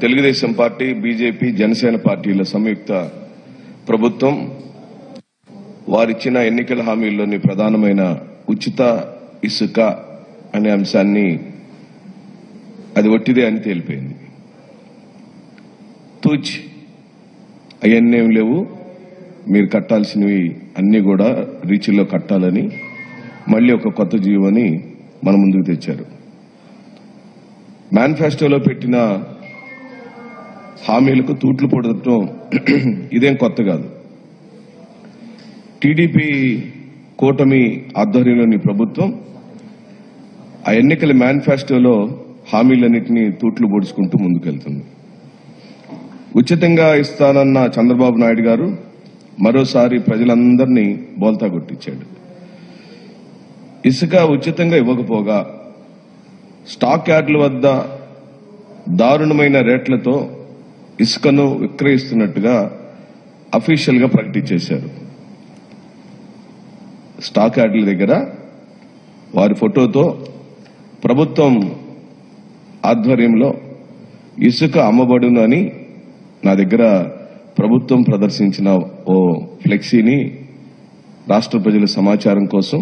Telugu Desam party, BJP, Janasena పార్టీల సంయుక్త ప్రభుత్వం వారిచ్చిన ఎన్నికల హామీల్లోని ప్రధానమైన ఉచిత ఇసుక అనే అంశాన్ని అది ఒట్టిదే అని తేలిపోయింది. తూచి అవన్నీ లేవు, మీరు కట్టాల్సినవి అన్ని కూడా రీచ్లో కట్టాలని మళ్ళీ ఒక కొత్త జీవోని మన ముందుకు తెచ్చారు. మేనిఫెస్టోలో పెట్టిన హామీలకు తూట్లు పొడటం ఇదేం కొత్త కాదు. టీడీపీ కూటమి ఆధ్వర్యంలోని ప్రభుత్వం ఆ ఎన్నికల మేనిఫెస్టోలో హామీలన్నింటినీ తూట్లు పొడుచుకుంటూ ముందుకెళ్తుంది. ఉచితంగా ఇస్తానన్న చంద్రబాబు నాయుడు గారు మరోసారి ప్రజలందరినీ బోల్తా కొట్టించాడు. ఇసుక ఉచితంగా ఇవ్వకపోగా స్టాక్ యార్డుల వద్ద దారుణమైన రేట్లతో ఇసుకను విక్రయిస్తున్నట్టుగా అఫీషియల్ గా ప్రకటించేశారు. స్టాక్ యార్డుల దగ్గర వారి ఫోటోతో ప్రభుత్వం ఆధ్వర్యంలో ఇసుక అమ్మబడును అని నా దగ్గర ప్రభుత్వం ప్రదర్శించిన ఓ ఫ్లెక్సీని రాష్ట్ర ప్రజల సమాచారం కోసం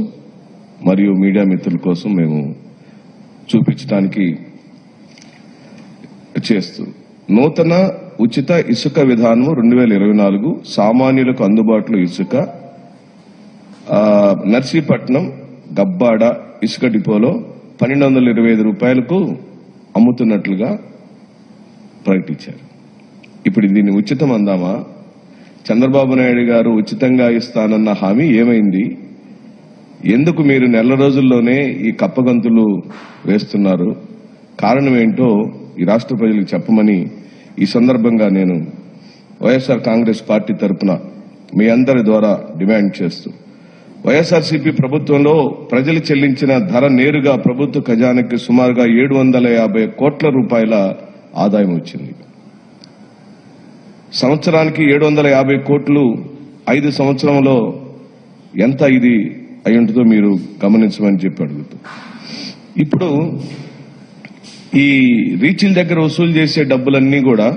మరియు మీడియా మిత్రుల కోసం మేము చూపించడానికి చేస్తూ నూతన ఉచిత ఇసుక విధానం 2024 సామాన్యులకు అందుబాటులో ఇసుక నర్సీపట్నం గబ్బాడ ఇసుక డిపోలో 1225 రూపాయలకు అమ్ముతున్నట్లుగా ప్రకటించారు. ఇప్పుడు దీన్ని ఉచితం అందామా? చంద్రబాబు నాయుడు గారు ఉచితంగా ఇస్తానన్న హామీ ఏమైంది? ఎందుకు మీరు నెల రోజుల్లోనే ఈ కప్పగంతులు వేస్తున్నారు? కారణం ఏంటో ఈ రాష్ట్ర ప్రజలకు చెప్పమని ఈ సందర్భంగా నేను వైఎస్ఆర్ కాంగ్రెస్ పార్టీ తరఫున మీ అందరి ద్వారా డిమాండ్ చేస్తూ, వైఎస్ఆర్సీపీ ప్రభుత్వంలో ప్రజలు చెల్లించిన ధర నేరుగా ప్రభుత్వ ఖజానాకి సుమారుగా 750 కోట్ల రూపాయల ఆదాయం వచ్చింది. సంవత్సరానికి 750 కోట్లు 5 సంవత్సరంలో ఎంత ఇది అయి ఉంటుందో మీరు గమనించమని చెప్పి అడుగుతూ, ఇప్పుడు ఈ రీచ్ల దగ్గర వసూలు చేసే డబ్బులన్నీ కూడా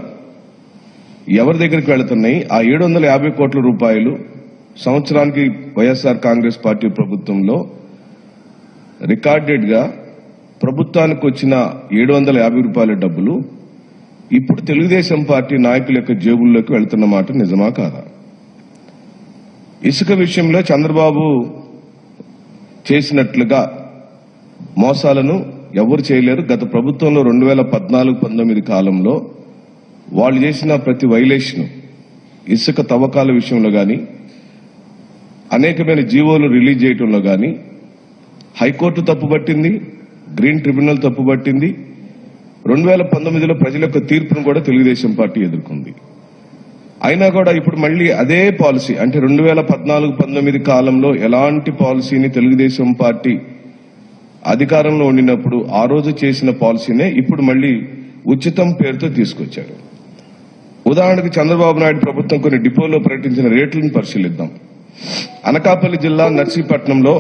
ఎవరి దగ్గరికి వెళుతున్నాయి? ఆ 750 కోట్ల రూపాయలు సంవత్సరానికి వైఎస్ఆర్ కాంగ్రెస్ పార్టీ ప్రభుత్వంలో రికార్డెడ్ గా ప్రభుత్వానికి వచ్చిన 750 రూపాయల డబ్బులు ఇప్పుడు తెలుగుదేశం పార్టీ నాయకుల యొక్క జేబుల్లోకి వెళ్తున్న మాట నిజమా కాదా? ఇసుక విషయంలో చంద్రబాబు చేసినట్లుగా మోసాలను ఎవరు చేయలేరు. గత ప్రభుత్వంలో 2014-19 కాలంలో వాళ్ళు చేసిన ప్రతి వైలేషన్, ఇసుక తవ్వకాల విషయంలో గాని, అనేకమైన జీవోలు రిలీజ్ చేయడంలో గాని హైకోర్టు తప్పుపట్టింది, గ్రీన్ ట్రిబ్యునల్ తప్పుపట్టింది. 2019లో ప్రజల యొక్క తీర్పును కూడా తెలుగుదేశం పార్టీ ఎదుర్కొంది. అయినా కూడా ఇప్పుడు మళ్లీ అదే పాలసీ, అంటే 2014-19 కాలంలో ఎలాంటి పాలసీని తెలుగుదేశం పార్టీ అధికారంలో ఉండినప్పుడు ఆ రోజు చేసిన పాలసీనే ఇప్పుడు మళ్లీ ఉచితం పేరుతో తీసుకొచ్చారు. ఉదాహరణకు చంద్రబాబు నాయుడు ప్రభుత్వం కొన్ని డిపోలో ప్రకటించిన రేట్లను పరిశీలిద్దాం. అనకాపల్లి జిల్లా నర్సీపట్నంలో